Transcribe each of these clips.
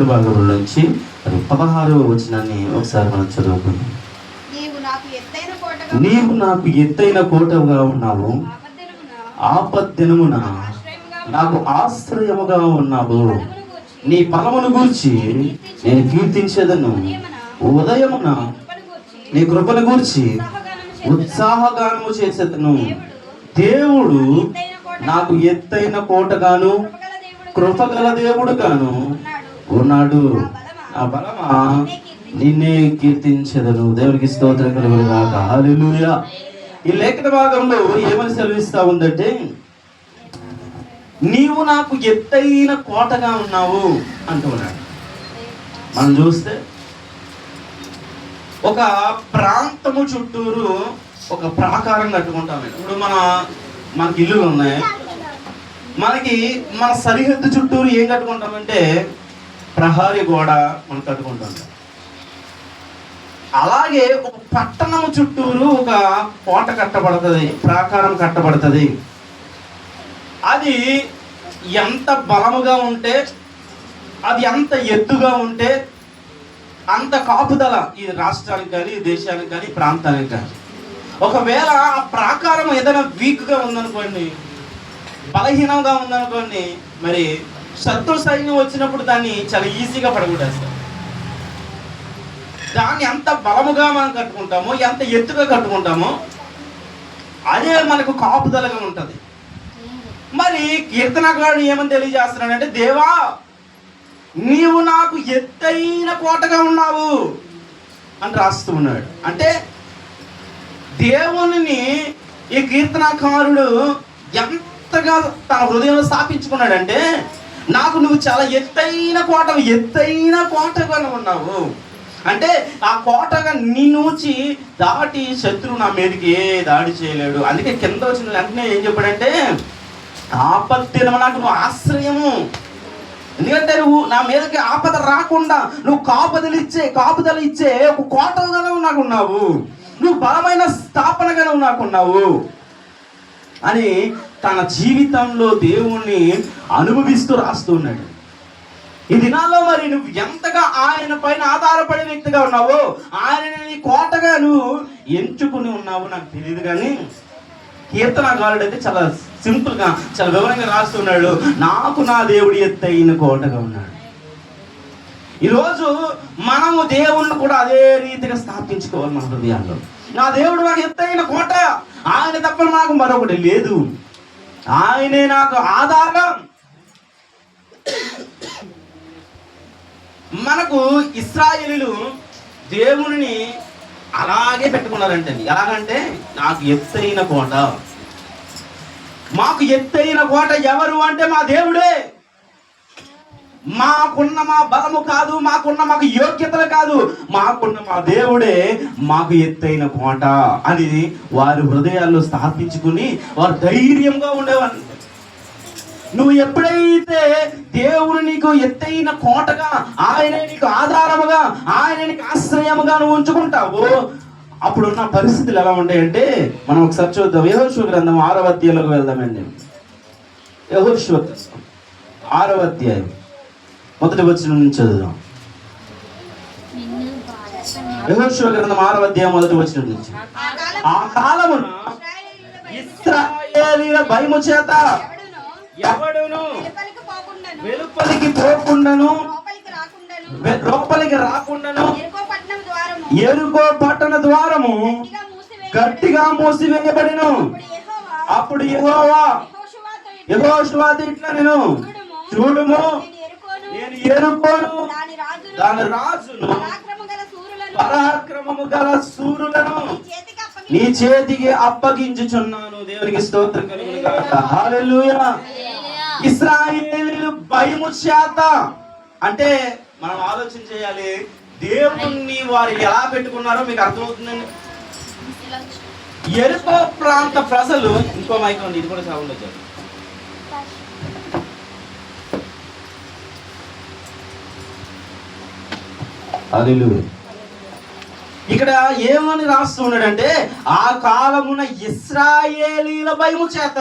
భాగంలో నుంచి 16వ వచనాన్ని ఒకసారి మనం చదువుకుందాం. నీవు నాకు ఎత్తైన కోటగా ఉన్నావు, ఆపద్దినమున నాకు ఆశ్రయముగా ఉన్నావు. నీ బలమును గూర్చి నేను కీర్తించేదను. ఉదయమున నీ కృపను గూర్చి ఉత్సాహగానము చేసేదను. దేవుడు నాకు ఎత్తైన కోటగాను కృపగల దేవుడు గాను ఉన్నాడు. ఆ బలమా నిన్నే కీర్తించెదను. దేవునికి స్తోత్రం కలుగును గాక. హల్లెలూయా. ఈ లేఖన భాగంలో ఏమని సెలవిస్తా ఉందంటే, నీవు నాకు ఎత్తైన కోటగా ఉన్నావు అంటూ ఉన్నాడు. మనం చూస్తే ఒక ప్రాంతము చుట్టూరు ఒక ప్రాకారం కట్టుకుంటాం. ఇప్పుడు మనకి ఇల్లులు ఉన్నాయి. మనకి మన సరిహద్దు చుట్టూరు ఏం కట్టుకుంటామంటే ప్రహరీ గోడ మనం కట్టుకుంటాం. అలాగే ఒక పట్టణము చుట్టూరు ఒక కోట కట్టబడుతుంది, ప్రాకారం కట్టబడుతుంది. అది ఎంత బలముగా ఉంటే, అది ఎంత ఎత్తుగా ఉంటే అంత కాపుదల ఈ రాష్ట్రానికి కానీ, దేశానికి కానీ, ప్రాంతానికి కానీ. ఒకవేళ ఆ ప్రాకారం ఏదైనా వీక్గా ఉందనుకోండి, బలహీనంగా ఉందనుకోండి, మరి శత్రు సైన్యం వచ్చినప్పుడు దాన్ని చాలా ఈజీగా పడగొట్టేస్తారు. దాన్ని ఎంత బలముగా మనం కట్టుకుంటామో, ఎంత ఎత్తుగా కట్టుకుంటామో అదే మనకు కాపుదలగా ఉంటుంది. మరి కీర్తనకారుడు ఏమని తెలియజేస్తున్నాడంటే, దేవా నీవు నాకు ఎత్తైన కోటగా ఉన్నావు అని రాస్తూ ఉన్నాడు. అంటే దేవుని ఈ కీర్తనకారుడు ఎంతగా తన హృదయంలో స్థాపించుకున్నాడంటే, నాకు నువ్వు చాలా ఎత్తైన కోటగా ఉన్నావు. అంటే ఆ కోటగా నిన్నూచి దాటి శత్రువు నా మీదకి ఏ దాడి చేయలేడు. అందుకే కింద వచ్చిన వెంటనే ఏం చెప్పాడంటే, ఆపత్తిన నాకు నువ్వు ఆశ్రయము. ఎందుకంటే నువ్వు నా మీదకి ఆపద రాకుండా నువ్వు కాపుదల ఇచ్చే ఒక కోటగా నాకు ఉన్నావు. నువ్వు బలమైన స్థాపనగా నాకున్నావు అని తన జీవితంలో దేవుణ్ణి అనుభవిస్తూ రాస్తున్నాడు. ఈ దినాల్లో మరి నువ్వు ఎంతగా ఆయన పైన ఆధారపడే వ్యక్తిగా ఉన్నావో, ఆయనని కోటగా నువ్వు ఎంచుకుని ఉన్నావు నాకు తెలియదు. కానీ కీర్తనకారుడు అయితే చాలా సింపుల్గా, చాలా వివరంగా రాస్తున్నాడు, నాకు నా దేవుడు ఎత్తైన కోటగా ఉన్నాడు. ఈరోజు మనము దేవుణ్ణి కూడా అదే రీతిగా స్థాపించుకోవాలి మన హృదయాల్లో. నా దేవుడు నాకు ఎత్తైన కోట, ఆయన తప్ప నాకు మరొకటి లేదు, ఆయనే నాకు ఆధారం. మనకు ఇశ్రాయేలీయులు దేవుని అలాగే పెట్టుకున్నారంటే, ఎలాగంటే నాకు ఎత్తైన కోట. మాకు ఎత్తైన కోట ఎవరు అంటే మా దేవుడే. మాకున్న మా బలము కాదు, మాకు యోగ్యతలు కాదు, మాకున్న మా దేవుడే మాకు ఎత్తైన కోట అని వారి హృదయాల్లో స్థాపించుకుని వారు ధైర్యంగా ఉండేవారు. నువ్వు ఎప్పుడైతే దేవుడు నీకు ఎత్తైన కోటగా, ఆయనే నీకు ఆధారముగా, ఆయన నీకు ఆశ్రయముగా నువ్వు ఉంచుకుంటావు, అప్పుడున్న పరిస్థితులు ఎలా ఉంటాయంటే మనం ఒకసారి చూద్దాం. యెహోషువ గ్రంథం 6వ అధ్యాయంలోకి వెళ్దామండి. యెహోషువ 6వ అధ్యాయం మొదటి వచనం నుంచి చదువుదాం. యెహోషువ గ్రంథం 6వ అధ్యాయం మొదటి వచనం నుంచి. ఆ కాలమున ఇశ్రాయేలీయుల భయము చేత ఎవడును వెలుపలికి పోకుండాను లోపలికి రాకుండాను యెరికో పట్టణ ద్వారము గట్టిగా మూసివేయబడెను. అప్పుడు యెహోషువతో ఇట్లా నేను చూడుము, నేను యెరికోను దాని రాజును పరాక్రమము గల శూరులను నీ చేతికి అప్పగించుచున్నాను. దేవునికి స్తోత్రం కలుగును గాక. హల్లెలూయా. ఇశ్రాయేలీయులు భయము చేత అంటే మనం ఆలోచన చేయాలి, దేవుణ్ణి వారు ఎలా పెట్టుకున్నారో మీకు అర్థమవుతుందండి. యెరికో ప్రాంత ప్రజలు, ఇంకో మైక్ ఉంది, ఇది కూడా సౌండ్ వచ్చారు. హల్లెలూయా. ఇక్కడ ఏమని రాస్తున్నాడంటే, ఆ కాలమున ఇశ్రాయేలీయుల భయము చేత.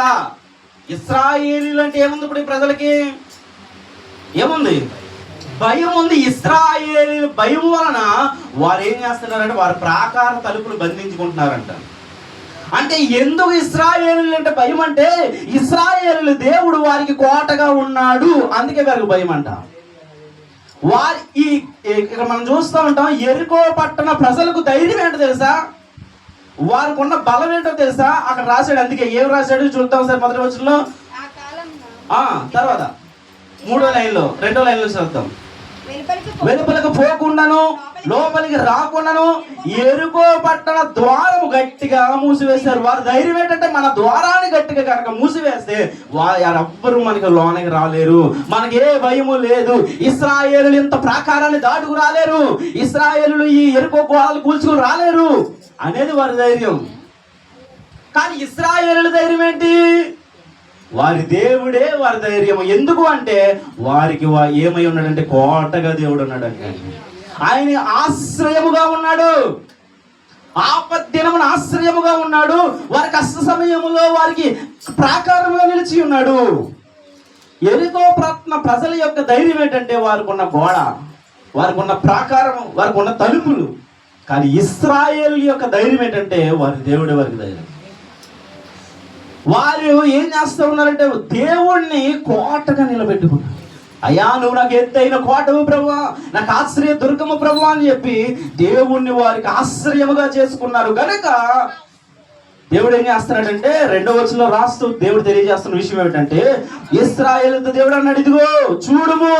ఇశ్రాయేలీయులు అంటే ఏముంది? ఇప్పుడు ఈ ప్రజలకి ఏముంది? భయం ఉంది. ఇశ్రాయేలీయుల భయం వలన వారు ఏం చేస్తున్నారంటే వారి ప్రాకార తలుపులు బంధించుకుంటున్నారంట. అంటే ఎందుకు ఇశ్రాయేలీయులు అంటే భయం అంటే ఇశ్రాయేలీయుల దేవుడు వారికి కోటగా ఉన్నాడు, అందుకే వారికి భయం అంట. వారి ఇక్కడ మనం చూస్తూ ఉంటాం, యెరికో పట్టణ ప్రజలకు ధైర్యం ఏంటో తెలుసా, వారికి ఉన్న బలం ఏంటో తెలుసా, అక్కడ రాశాడు. అందుకే ఏం రాశాడు చూద్దాం సార్. మొదటి వచనంలో, తర్వాత 3వ లైన్లో 2వ లైన్లో చదువుతాం. వెలుపలకు పోకుండాను లోపలికి రాకుండాను యెరికో పట్టణ ద్వారము గట్టిగా మూసివేశారు. వారి ధైర్యం ఏంటంటే మన ద్వారాన్ని గట్టిగా కనుక మూసివేస్తే ఎవ్వరు మనకి లోనికి రాలేరు, మనకి ఏ భయము లేదు. ఇశ్రాయేలులు ఇంత ప్రాకారాన్ని దాటుకు రాలేరు, ఇశ్రాయేలులు ఈ యెరికో గోడలు కూల్చుకుని రాలేరు అనేది వారి ధైర్యం. కానీ ఇశ్రాయేలుల ధైర్యం ఏంటి? వారి దేవుడే వారి ధైర్యం. ఎందుకు అంటే వారికి ఏమై ఉన్నాడంటే కోటగా దేవుడు ఉన్నాడంటే, ఆయన ఆశ్రయముగా ఉన్నాడు, ఆపద్దినమున ఆశ్రయముగా ఉన్నాడు, వారి కష్ట సమయములో వారికి ప్రాకారముగా నిలిచి ఉన్నాడు. యెరికో పట్టణ ప్రజల యొక్క ధైర్యం ఏంటంటే వారికి ఉన్న గోడ, వారికి ఉన్న ప్రాకారం, వారికి ఉన్న తలుపులు. కానీ ఇశ్రాయేలు యొక్క ధైర్యం ఏంటంటే వారి దేవుడే వారికి ధైర్యం. వారు ఏం చేస్తూ ఉన్నారంటే దేవుణ్ణి కోటగా నిలబెట్టుకున్నారు. అయ్యా నువ్వు నాకు ఎత్తైన కోటవు ప్రభువా, నాకు ఆశ్రయ దుర్గము ప్రభువా అని చెప్పి దేవుణ్ణి వారికి ఆశ్రయముగా చేసుకున్నారు. కనుక దేవుడు ఏం చేస్తున్నాడంటే 2వ వచనంలో రాస్తూ దేవుడు తెలియజేస్తున్న విషయం ఏమిటంటే, ఇశ్రాయేలుతో దేవుడు అన్నాడు, ఇదిగో చూడుము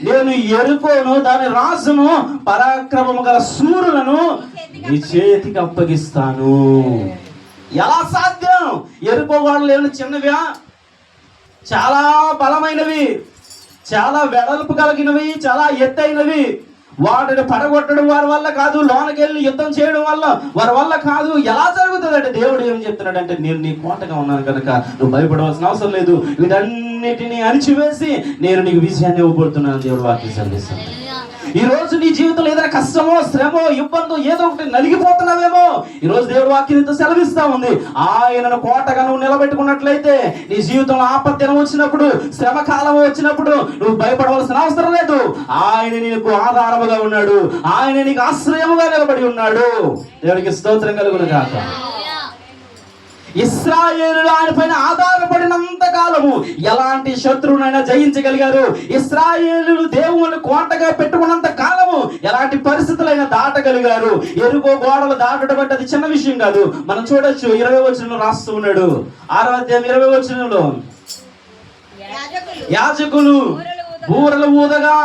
నేను యెరికోను దాని రాజును పరాక్రమము గల శూరులను నీ చేతికి అప్పగిస్తాను. ఎలా సాధ్యం? యెరికో గోడలు ఏమైనా చిన్నవియా? చాలా బలమైనవి, చాలా వెడల్పు కలిగినవి, చాలా ఎత్తైనవి. వాటిని పడగొట్టడం వారి వల్ల కాదు, లోనకి వెళ్ళి యుద్ధం చేయడం వల్ల వారి వల్ల కాదు. ఎలా జరుగుతుంది అంటే దేవుడు ఏం చెప్తున్నాడంటే, నేను నీ కోటగా ఉన్నాను కనుక నువ్వు భయపడవలసిన అవసరం లేదు, వీటన్నిటిని అణిచివేసి నేను నీకు విజయాన్ని ఇవ్వబోతున్నాను. దేవుడు వాక్యం సెలవిస్తాను. ఈ రోజు నీ జీవితంలో ఏదైనా కష్టమో శ్రమో ఇబ్బందో ఏదో ఒకటి నలిగిపోతున్నావేమో, ఈ రోజు దేవుడు వాక్యంతో సెలవిస్తా ఉంది. ఆయనను కోటగా నువ్వు నిలబెట్టుకున్నట్లయితే నీ జీవితంలో ఆపత్తినం వచ్చినప్పుడు, శ్రమ కాలం వచ్చినప్పుడు నువ్వు భయపడవలసిన అవసరం లేదు. ఆయన నీకు ఆధారముగా ఉన్నాడు, ఆయన నీకు ఆశ్రయముగా నిలబడి ఉన్నాడు. దేవుడికి స్తోత్రం కలుగును గాక. ఇశ్రాయేలులు ఆయన పైన ఆధారపడినంత కాలము ఎలాంటి శత్రువునైనా జయించగలిగారు. ఇశ్రాయేలులు దేవుని కోటగా పెట్టుకున్నంత కాలము ఎలాంటి పరిస్థితులైనా దాటగలిగారు. యెరికో గోడలు దాటడం అంటే అది చిన్న విషయం కాదు. మనం చూడొచ్చు 20వ వచనంలో రాస్తూ ఉన్నాడు. 6వ అధ్యాయం 20వ వచనంలో, యాజకులు బూరలు ఊదగా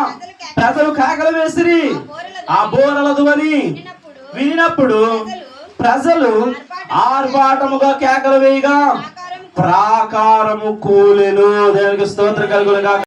ప్రజలు కేకలు వేసిరి. ఆ బూరల ధ్వని వినినప్పుడు ప్రజలు ఆర్భాటముగా కేకలు వేయగా ప్రాకారము కూలెను. దేవునికి స్తోత్రం కలుగును గాక.